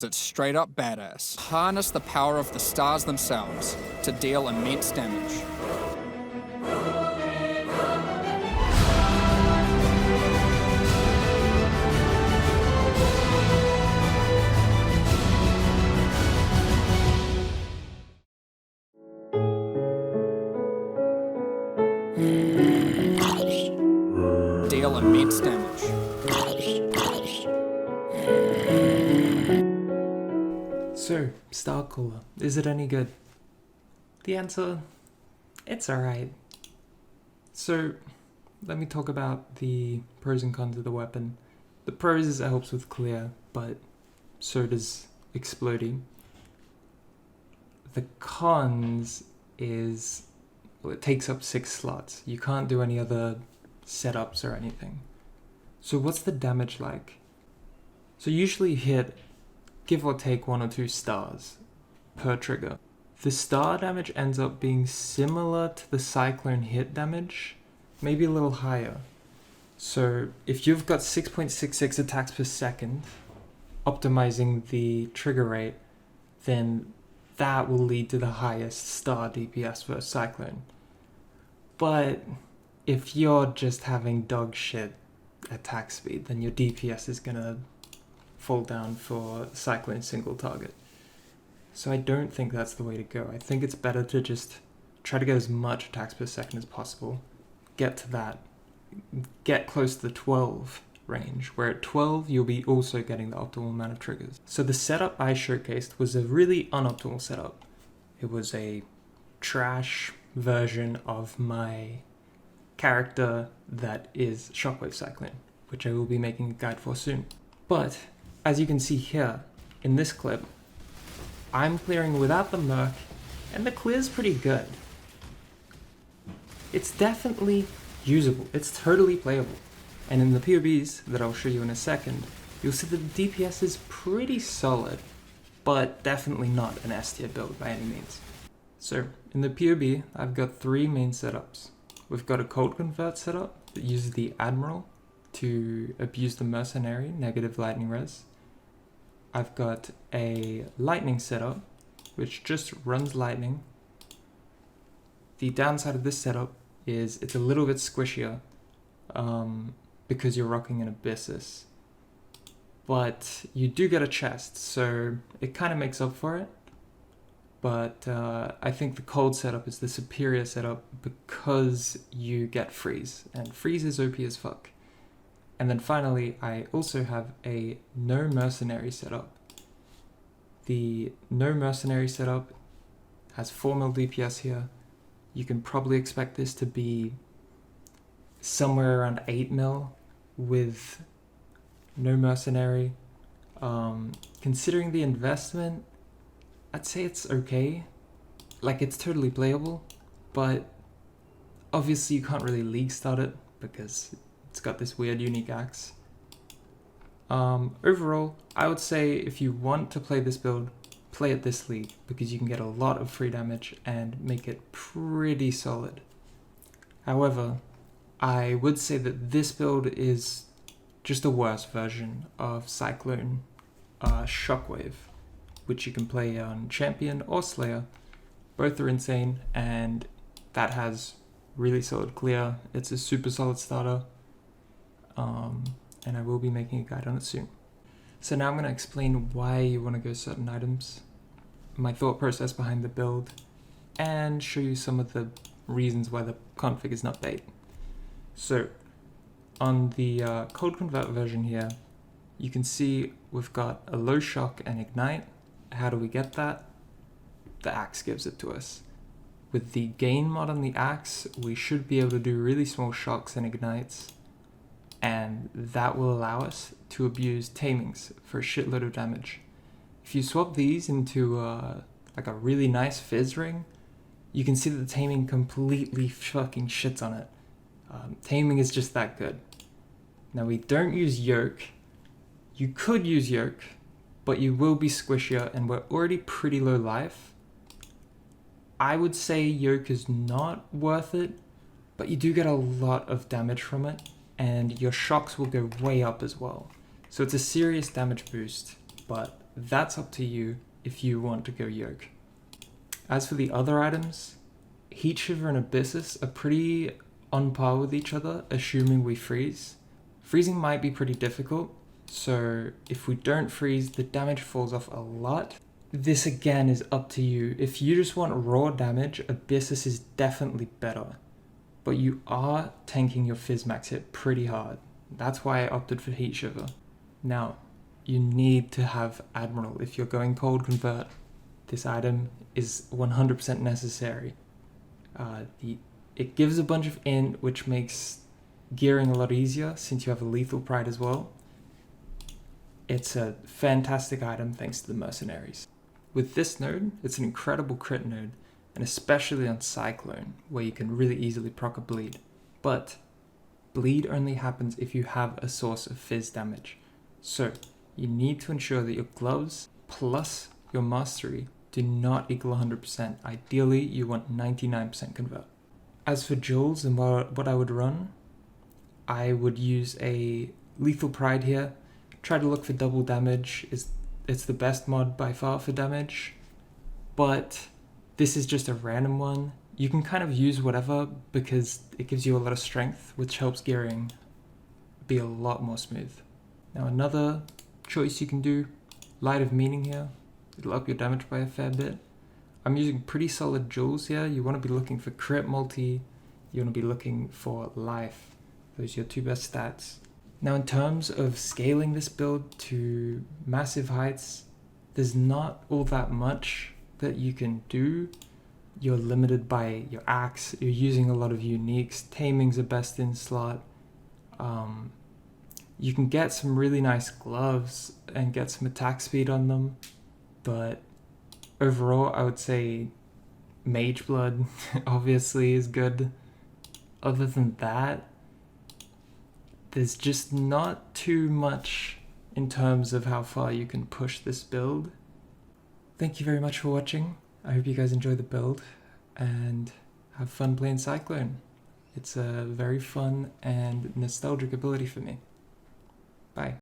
It's straight up badass. Harness the power of the stars themselves to deal immense damage. Deal immense damage. So, Starcaller, is it any good? The answer, it's alright. So, let me talk about the pros and cons of the weapon. The pros is it helps with clear, but so does exploding. The cons is, well, it takes up 6 slots. You can't do any other setups or anything. So what's the damage like? So usually you hit give or take 1 or 2 stars per trigger. The star damage ends up being similar to the Cyclone hit damage, maybe a little higher. So if you've got 6.66 attacks per second, optimizing the trigger rate, then that will lead to the highest star DPS for Cyclone. But if you're just having dog shit attack speed, then your DPS is gonna fall down for Cyclone single target. So I don't think that's the way to go. I think it's better to just try to get as much attacks per second as possible. Get to that. Get close to the 12 range, where at 12 you'll be also getting the optimal amount of triggers. So the setup I showcased was a really unoptimal setup. It was a trash version of my character that is Shockwave Cyclone, which I will be making a guide for soon. But as you can see here, in this clip, I'm clearing without the Merc, and the clear's pretty good. It's definitely usable, it's totally playable. And in the POBs that I'll show you in a second, you'll see that the DPS is pretty solid, but definitely not an S tier build by any means. So, in the POB, I've got 3 main setups. We've got a Cold Convert setup that uses the Admiral to abuse the Mercenary, negative lightning res. I've got a Lightning setup, which just runs lightning. The downside of this setup is it's a little bit squishier because you're rocking an Abyssus. But you do get a chest, so it kind of makes up for it. But I think the cold setup is the superior setup because you get freeze, and freeze is OP as fuck. And then finally, I also have a no mercenary setup. The no mercenary setup has 4 mil DPS here. You can probably expect this to be somewhere around 8 mil with no mercenary. Considering the investment, I'd say it's okay. Like, it's totally playable, but obviously you can't really league start it because it's got this weird unique axe. Overall, I would say if you want to play this build, play it this league because you can get a lot of free damage and make it pretty solid. However, I would say that this build is just a worse version of Cyclone Shockwave, which you can play on Champion or Slayer. Both are insane, and that has really solid clear. It's a super solid starter, and I will be making a guide on it soon. So now I'm going to explain why you want to go certain items, my thought process behind the build, and show you some of the reasons why the config is not bait. So on the Cold Convert version here, you can see we've got a low shock and ignite. How do we get that? The axe gives it to us. With the gain mod on the axe, we should be able to do really small shocks and ignites, and that will allow us to abuse tamings for a shitload of damage. If you swap these into like a really nice fizz ring, you can see that the taming completely fucking shits on it. Taming is just that good. Now, we don't use yoke. You could use yoke, but you will be squishier, and we're already pretty low life. I would say yoke is not worth it, but you do get a lot of damage from it, and your shocks will go way up as well. So it's a serious damage boost, but that's up to you if you want to go yoke. As for the other items, Heat Shiver and Abyssus are pretty on par with each other, assuming we freeze. Freezing might be pretty difficult, so if we don't freeze, the damage falls off a lot. This again is up to you. If you just want raw damage, Abyssus is definitely better, but you are tanking your Fizz Max hit pretty hard. That's why I opted for Heat Shiver. Now, you need to have Admiral if you're going cold convert. This item is 100% necessary. It gives a bunch of int, which makes gearing a lot easier since you have a lethal pride as well. It's a fantastic item thanks to the mercenaries. With this node, it's an incredible crit node, and especially on Cyclone, where you can really easily proc a bleed. But bleed only happens if you have a source of fizz damage. So you need to ensure that your gloves plus your mastery do not equal 100%. Ideally, you want 99% convert. As for jewels and what I would run, I would use a lethal pride here. Try to look for double damage. It's the best mod by far for damage, but this is just a random one. You can kind of use whatever because it gives you a lot of strength, which helps gearing be a lot more smooth. Now another choice you can do, Light of Meaning here. It'll up your damage by a fair bit. I'm using pretty solid jewels here. You want to be looking for crit multi. You want to be looking for life. Those are your two best stats. Now in terms of scaling this build to massive heights, there's not all that much that you can do. You're limited by your axe. You're using a lot of uniques. Taming's a best in slot. You can get some really nice gloves and get some attack speed on them, but overall I would say Mage Blood obviously is good. Other than that, there's just not too much in terms of how far you can push this build. Thank you very much for watching. I hope you guys enjoy the build and have fun playing Cyclone. It's a very fun and nostalgic ability for me. Bye.